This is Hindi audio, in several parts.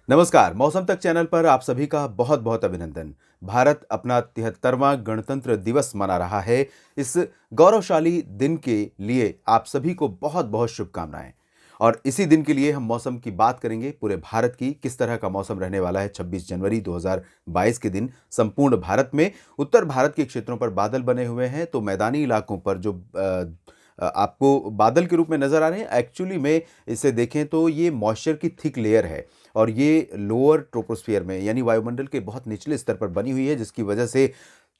नमस्कार। मौसम तक चैनल पर आप सभी का बहुत बहुत अभिनंदन। भारत अपना 73वां गणतंत्र दिवस मना रहा है। इस गौरवशाली दिन के लिए आप सभी को बहुत बहुत शुभकामनाएं। और इसी दिन के लिए हम मौसम की बात करेंगे, पूरे भारत की किस तरह का मौसम रहने वाला है 26 जनवरी 2022 के दिन। संपूर्ण भारत में उत्तर भारत के क्षेत्रों पर बादल बने हुए हैं, तो मैदानी इलाकों पर जो आपको बादल के रूप में नजर आ रहे हैं, एक्चुअली में इसे देखें तो ये मॉइस्चर की थिक लेयर है। और ये लोअर ट्रोपोस्फियर में यानी वायुमंडल के बहुत निचले स्तर पर बनी हुई है, जिसकी वजह से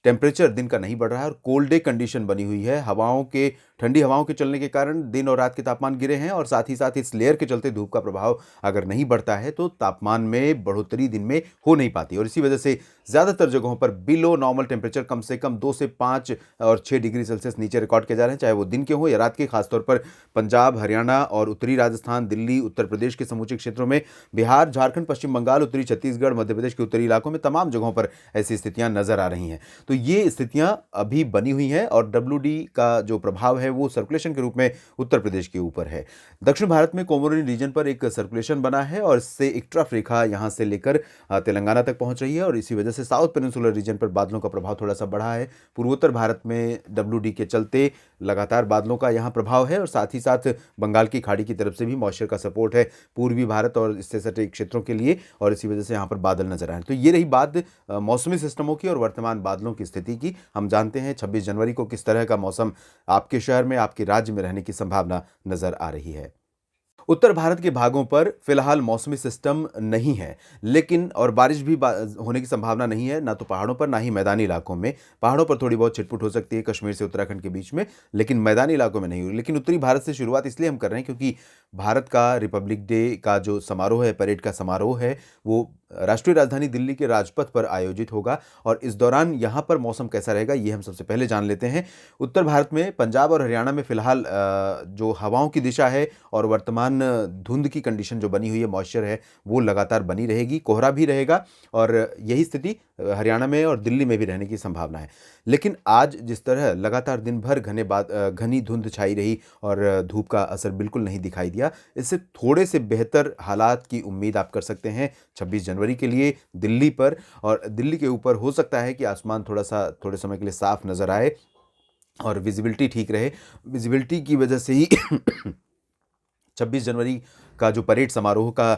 टेम्परेचर दिन का नहीं बढ़ रहा है और कोल्ड डे कंडीशन बनी हुई है। ठंडी हवाओं के चलने के कारण दिन और रात के तापमान गिरे हैं, और साथ ही साथ इस लेयर के चलते धूप का प्रभाव अगर नहीं बढ़ता है तो तापमान में बढ़ोतरी दिन में हो नहीं पाती, और इसी वजह से ज़्यादातर जगहों पर बिलो नॉर्मल टेम्परेचर कम से कम 2 से 5 और 6 डिग्री सेल्सियस नीचे रिकॉर्ड किए जा रहे हैं, चाहे वो दिन के हों या रात के। खासतौर पर पंजाब, हरियाणा और उत्तरी राजस्थान, दिल्ली, उत्तर प्रदेश के समूचे क्षेत्रों में, बिहार, झारखंड, पश्चिम बंगाल, उत्तरी छत्तीसगढ़, मध्य प्रदेश के उत्तरी इलाकों में तमाम जगहों पर ऐसी स्थितियां नजर आ रही हैं। तो ये स्थितियां अभी बनी हुई हैं, और डब्ल्यूडी का जो प्रभाव है वो सर्कुलेशन के रूप में उत्तर प्रदेश के ऊपर है। दक्षिण भारत में कोमोरिन रीजन पर एक सर्कुलेशन बना है, और इससे एक ट्रफ रेखा यहां से लेकर तेलंगाना तक पहुंच रही है, और इसी वजह से साउथ पेनिनसुलर रीजन पर बादलों का प्रभाव थोड़ा सा बढ़ा है। पूर्वोत्तर भारत में डब्ल्यूडी के चलते लगातार बादलों का यहां प्रभाव है, और साथ ही साथ बंगाल की खाड़ी की तरफ से भी मॉइस्चर का सपोर्ट है पूर्वी भारत और इससे सटे क्षेत्रों के लिए, और इसी वजह से यहां पर बादल नजर आए। तो ये रही बात मौसमी सिस्टमों की और वर्तमान बादलों की स्थिति की। हम जानते हैं 26 जनवरी को किस तरह का मौसम आपके शहर में, आपके राज्य में रहने की संभावना नजर आ रही है। उत्तर भारत के भागों पर फिलहाल मौसमी सिस्टम नहीं है, लेकिन और बारिश भी होने की संभावना नहीं है, ना तो पहाड़ों पर ना ही मैदानी इलाकों में। पहाड़ों पर थोड़ी बहुत छिटपुट हो सकती है कश्मीर से उत्तराखंड के बीच में, लेकिन मैदानी इलाकों में नहीं हुई। लेकिन उत्तरी भारत से शुरुआत इसलिए हम कर रहे हैं क्योंकि भारत का रिपब्लिक डे का जो समारोह है, परेड का समारोह है, वो राष्ट्रीय राजधानी दिल्ली के राजपथ पर आयोजित होगा। और इस दौरान यहाँ पर मौसम कैसा रहेगा ये हम सबसे पहले जान लेते हैं। उत्तर भारत में पंजाब और हरियाणा में फिलहाल जो हवाओं की दिशा है और वर्तमान धुंध की कंडीशन जो बनी हुई है, मॉइस्चर है, वो लगातार बनी रहेगी, कोहरा भी रहेगा, और यही स्थिति हरियाणा में और दिल्ली में भी रहने की संभावना है। लेकिन आज जिस तरह लगातार दिन भर घनी धुंध छाई रही और धूप का असर बिल्कुल नहीं दिखाई दिया, इससे थोड़े से बेहतर हालात की उम्मीद आप कर सकते हैं 26 जनवरी के लिए दिल्ली पर। और दिल्ली के ऊपर हो सकता है कि आसमान थोड़े समय के लिए साफ नजर आए और विजिबिलिटी ठीक रहे। विजिबिलिटी की वजह से ही 26 जनवरी का जो परेड समारोह का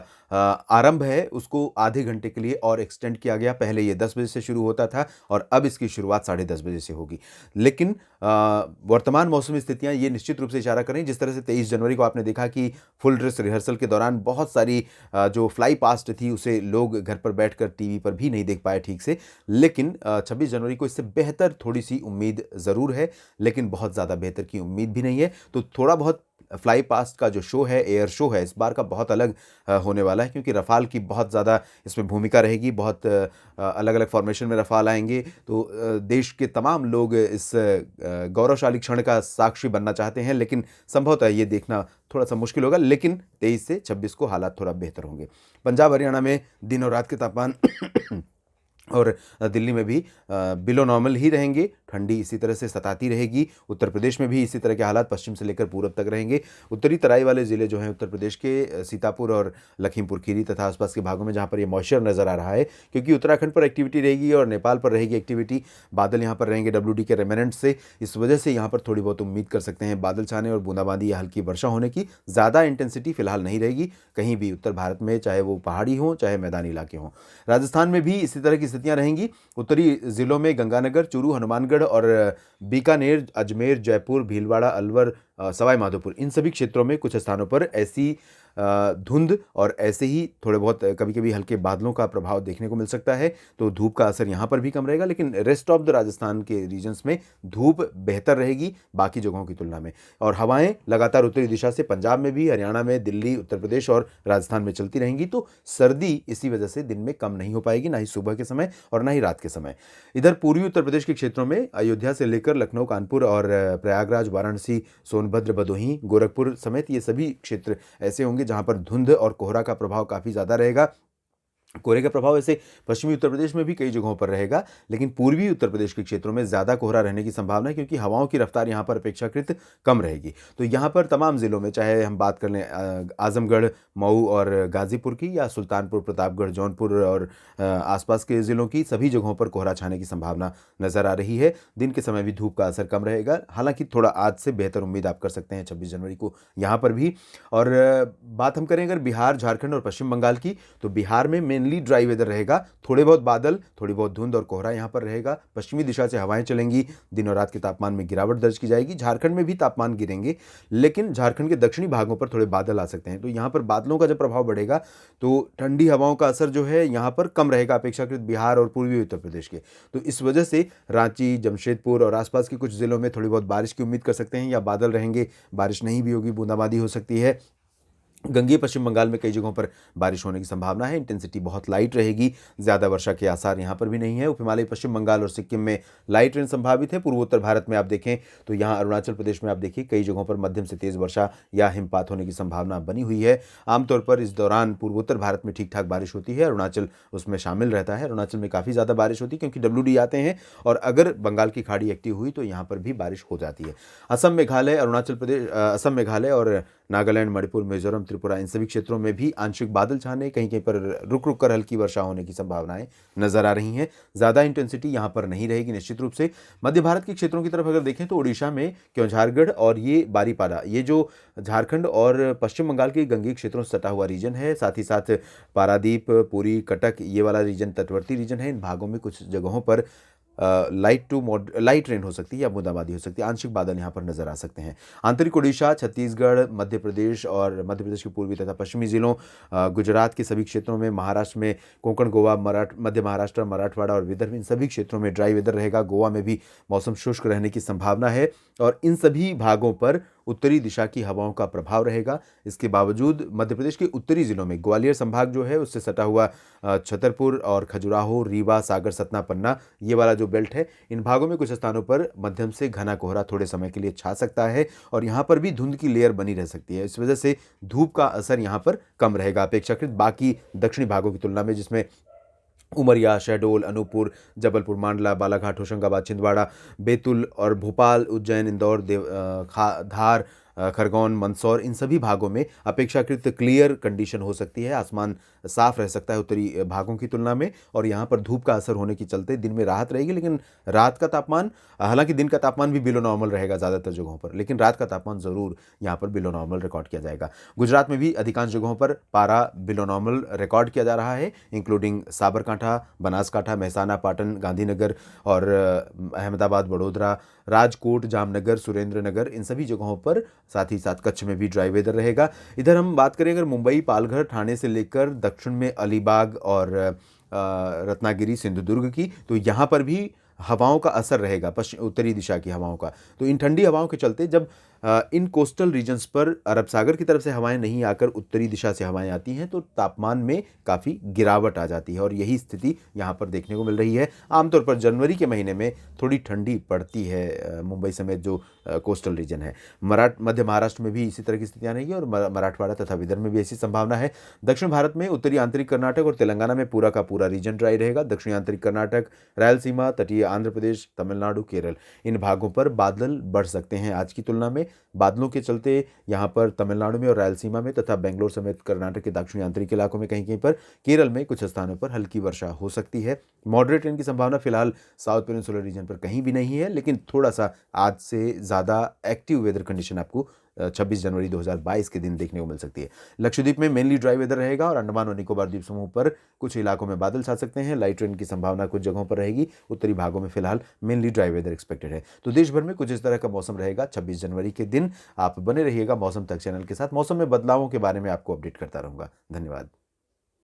आरंभ है उसको आधे घंटे के लिए और एक्सटेंड किया गया। पहले ये 10 बजे से शुरू होता था और अब इसकी शुरुआत 10:30 बजे से होगी। लेकिन वर्तमान मौसमी स्थितियां ये निश्चित रूप से इशारा करें, जिस तरह से 23 जनवरी को आपने देखा कि फुल ड्रेस रिहर्सल के दौरान बहुत सारी जो फ्लाई पास्ट थी उसे लोग घर पर बैठकर टीवी पर भी नहीं देख पाए ठीक से। लेकिन 26 जनवरी को इससे बेहतर थोड़ी सी उम्मीद ज़रूर है, लेकिन बहुत ज़्यादा बेहतर की उम्मीद भी नहीं है। तो थोड़ा बहुत फ्लाई पास्ट का जो शो है, एयर शो है, इस बार का बहुत अलग होने वाला है, क्योंकि रफ़ाल की बहुत ज़्यादा इसमें भूमिका रहेगी। बहुत अलग अलग फॉर्मेशन में रफ़ाल आएंगे, तो देश के तमाम लोग इस गौरवशाली क्षण का साक्षी बनना चाहते हैं, लेकिन संभवतः ये देखना थोड़ा सा मुश्किल होगा। लेकिन 23 से 26 को हालात थोड़ा बेहतर होंगे। पंजाब हरियाणा में दिन और रात के तापमान और दिल्ली में भी बिलो नॉर्मल ही रहेंगे। ठंडी इसी तरह से सताती रहेगी। उत्तर प्रदेश में भी इसी तरह के हालात पश्चिम से लेकर पूरब तक रहेंगे। उत्तरी तराई वाले ज़िले जो हैं उत्तर प्रदेश के, सीतापुर और लखीमपुर खीरी तथा आसपास के भागों में, जहाँ पर ये मॉइस्चर नज़र आ रहा है, क्योंकि उत्तराखंड पर एक्टिविटी रहेगी और नेपाल पर रहेगी एक्टिविटी, बादल यहाँ पर रहेंगे डब्ल्यूडी के रेमिनेंट से। इस वजह से यहाँ पर थोड़ी बहुत उम्मीद कर सकते हैं बादल छाने और बूंदाबांदी या हल्की वर्षा होने की। ज़्यादा इंटेंसिटी फिलहाल नहीं रहेगी कहीं भी उत्तर भारत में, चाहे वो पहाड़ी हों चाहे मैदानी इलाके हों। राजस्थान में भी इसी तरह की स्थितियाँ रहेंगी। उत्तरी जिलों में गंगानगर, चूरू, हनुमानगढ़ और बीकानेर, अजमेर, जयपुर, भीलवाड़ा, अलवर, सवाई माधोपुर, इन सभी क्षेत्रों में कुछ स्थानों पर ऐसी धुंध और ऐसे ही थोड़े बहुत कभी कभी हल्के बादलों का प्रभाव देखने को मिल सकता है। तो धूप का असर यहाँ पर भी कम रहेगा, लेकिन रेस्ट ऑफ द राजस्थान के रीजन्स में धूप बेहतर रहेगी बाकी जगहों की तुलना में। और हवाएं लगातार उत्तरी दिशा से पंजाब में भी, हरियाणा में, दिल्ली, उत्तर प्रदेश और राजस्थान में चलती रहेंगी। तो सर्दी इसी वजह से दिन में कम नहीं हो पाएगी, ना ही सुबह के समय और ना ही रात के समय। इधर पूर्वी उत्तर प्रदेश के क्षेत्रों में अयोध्या से लेकर लखनऊ, कानपुर और प्रयागराज, वाराणसी, सोनभद्र, भदोही, गोरखपुर समेत ये सभी क्षेत्र ऐसे होंगे जहां पर धुंध और कोहरा का प्रभाव काफ़ी ज़्यादा रहेगा। कोहरे का प्रभाव ऐसे पश्चिमी उत्तर प्रदेश में भी कई जगहों पर रहेगा, लेकिन पूर्वी उत्तर प्रदेश के क्षेत्रों में ज़्यादा कोहरा रहने की संभावना है क्योंकि हवाओं की रफ्तार यहाँ पर अपेक्षाकृत कम रहेगी। तो यहाँ पर तमाम ज़िलों में, चाहे हम बात कर लें आज़मगढ़, मऊ और गाज़ीपुर की, या सुल्तानपुर, प्रतापगढ़, जौनपुर और आसपास के ज़िलों की, सभी जगहों पर कोहरा छाने की संभावना नज़र आ रही है। दिन के समय भी धूप का असर कम रहेगा, हालाँकि थोड़ा आज से बेहतर उम्मीद आप कर सकते हैं 26 जनवरी को यहाँ पर भी। और बात हम करें अगर बिहार, झारखंड और पश्चिम बंगाल की, तो बिहार में मेनली ड्राई वेदर रहेगा, थोड़े बहुत बादल, थोड़ी बहुत धुंध और कोहरा यहाँ पर रहेगा। पश्चिमी दिशा से हवाएं चलेंगी, दिन और रात के तापमान में गिरावट दर्ज की जाएगी। झारखंड में भी तापमान गिरेंगे, लेकिन झारखंड के दक्षिणी भागों पर थोड़े बादल आ सकते हैं, तो यहाँ पर बादलों का जब प्रभाव बढ़ेगा तो ठंडी हवाओं का असर जो है यहाँ पर कम रहेगा अपेक्षाकृत बिहार और पूर्वी उत्तर प्रदेश के। तो इस वजह से रांची, जमशेदपुर और आसपास के कुछ जिलों में थोड़ी बहुत बारिश की उम्मीद कर सकते हैं, या बादल रहेंगे, बारिश नहीं भी होगी, बूंदाबांदी हो सकती है। गंगेय पश्चिम बंगाल में कई जगहों पर बारिश होने की संभावना है, इंटेंसिटी बहुत लाइट रहेगी, ज़्यादा वर्षा के आसार यहाँ पर भी नहीं है। उप हिमालय पश्चिम बंगाल और सिक्किम में लाइट रेन संभावित है। पूर्वोत्तर भारत में आप देखें तो यहाँ अरुणाचल प्रदेश में आप देखिए कई जगहों पर मध्यम से तेज़ वर्षा या हिमपात होने की संभावना बनी हुई है। आमतौर पर इस दौरान पूर्वोत्तर भारत में ठीक ठाक बारिश होती है, अरुणाचल उसमें शामिल रहता है। अरुणाचल में काफ़ी ज़्यादा बारिश होती है क्योंकि WD आते हैं, और अगर बंगाल की खाड़ी एक्टिव हुई तो यहाँ पर भी बारिश हो जाती है। असम, मेघालय, अरुणाचल प्रदेश, असम, मेघालय और नागालैंड, मणिपुर, मिजोरम, त्रिपुरा, इन सभी क्षेत्रों में भी आंशिक बादल छाने, कहीं कहीं पर रुक रुक कर हल्की वर्षा होने की संभावनाएं नजर आ रही हैं। ज़्यादा इंटेंसिटी यहाँ पर नहीं रहेगी निश्चित रूप से। मध्य भारत के क्षेत्रों की तरफ अगर देखें तो उड़ीसा में क्योंझारगढ़ और ये बारीपाड़ा, ये जो झारखंड और पश्चिम बंगाल के गंगेय क्षेत्रों से सटा हुआ रीजन है, साथ ही साथ पारादीप, पुरी, कटक, ये वाला रीजन तटवर्ती रीजन है। इन भागों में कुछ जगहों पर लाइट रेन हो सकती है या बूंदाबांदी हो सकती है, आंशिक बादल यहाँ पर नजर आ सकते हैं। आंतरिक उड़ीसा, छत्तीसगढ़, मध्य प्रदेश और मध्य प्रदेश के पूर्वी तथा पश्चिमी जिलों, गुजरात के सभी क्षेत्रों में, महाराष्ट्र में कोंकण, गोवा, मध्य महाराष्ट्र, मराठवाड़ा और विदर्भ, इन सभी क्षेत्रों में ड्राई वेदर रहेगा। गोवा में भी मौसम शुष्क रहने की संभावना है, और इन सभी भागों पर उत्तरी दिशा की हवाओं का प्रभाव रहेगा। इसके बावजूद मध्य प्रदेश के उत्तरी जिलों में, ग्वालियर संभाग जो है उससे सटा हुआ छतरपुर और खजुराहो, रीवा, सागर, सतना, पन्ना, ये वाला जो बेल्ट है, इन भागों में कुछ स्थानों पर मध्यम से घना कोहरा थोड़े समय के लिए छा सकता है, और यहाँ पर भी धुंध की लेयर बनी रह सकती है। इस वजह से धूप का असर यहाँ पर कम रहेगा अपेक्षाकृत बाकी दक्षिणी भागों की तुलना में, जिसमें उमरिया, शहडोल, अनूपपुर, जबलपुर, मांडला, बालाघाट, होशंगाबाद, छिंदवाड़ा, बैतूल और भोपाल, उज्जैन, इंदौर, धार, खरगोन, मंदसौर, इन सभी भागों में अपेक्षाकृत क्लियर कंडीशन हो सकती है। आसमान साफ रह सकता है उत्तरी भागों की तुलना में, और यहाँ पर धूप का असर होने के चलते दिन में राहत रहेगी, लेकिन रात का तापमान, हालांकि दिन का तापमान भी बिलो नॉर्मल रहेगा ज़्यादातर जगहों पर, लेकिन रात का तापमान ज़रूर यहाँ पर बिलो नॉर्मल रिकॉर्ड किया जाएगा। गुजरात में भी अधिकांश जगहों पर पारा बिलो नॉर्मल रिकॉर्ड किया जा रहा है, इंक्लूडिंग साबरकांठा, बनासकांठा, मेहसाना, पाटन, गांधीनगर और अहमदाबाद, वडोदरा, राजकोट, जामनगर, सुरेंद्रनगर, इन सभी जगहों पर, साथ ही साथ कच्छ में भी ड्राई वेदर रहेगा। इधर हम बात करें अगर मुंबई, पालघर, ठाणे से लेकर दक्षिण में अलीबाग और रत्नागिरी, सिंधुदुर्ग की, तो यहाँ पर भी हवाओं का असर रहेगा, पश्चिम उत्तरी दिशा की हवाओं का। तो इन ठंडी हवाओं के चलते जब इन कोस्टल रीजन्स पर अरब सागर की तरफ से हवाएं नहीं आकर उत्तरी दिशा से हवाएं आती हैं, तो तापमान में काफ़ी गिरावट आ जाती है, और यही स्थिति यहाँ पर देखने को मिल रही है। आमतौर पर जनवरी के महीने में थोड़ी ठंडी पड़ती है मुंबई समेत जो कोस्टल रीजन है। मध्य महाराष्ट्र में भी इसी तरह की स्थितियाँ रहेंगी, और मराठवाड़ा तथा विदर्भ में भी ऐसी संभावना है। दक्षिण भारत में उत्तरी आंतरिक कर्नाटक और तेलंगाना में पूरा का पूरा रीजन ड्राई रहेगा। दक्षिणी आंतरिक कर्नाटक, रायलसीमा, तटीय आंध्र प्रदेश, तमिलनाडु, केरल, इन भागों पर बादल बढ़ सकते हैं आज की तुलना में। बादलों के चलते यहाँ पर तमिलनाडु में और रायलसीमा में तथा बेंगलोर समेत कर्नाटक के दक्षिणी आंतरिक इलाकों में कहीं कहीं पर, केरल में कुछ स्थानों पर हल्की वर्षा हो सकती है। मॉडरेट रेन की संभावना फिलहाल साउथ पेनिनसुलर रीजन पर कहीं भी नहीं है, लेकिन थोड़ा सा आज से ज़्यादा एक्टिव वेदर कंडीशन आपको 26 जनवरी 2022 के दिन देखने को मिल सकती है। लक्षद्वीप में मेनली ड्राई वेदर रहेगा, और अंडमान और निकोबार द्वीप समूह पर कुछ इलाकों में बादल छा सकते हैं। लाइट रेन की संभावना कुछ जगहों पर रहेगी। उत्तरी भागों में फिलहाल मेनली ड्राई वेदर एक्सपेक्टेड है। तो देश भर में कुछ इस तरह का मौसम रहेगा 26 जनवरी के दिन। आप बने रहिएगा मौसम तक चैनल के साथ। मौसम में बदलावों के बारे में आपको अपडेट करता रहूंगा। धन्यवाद।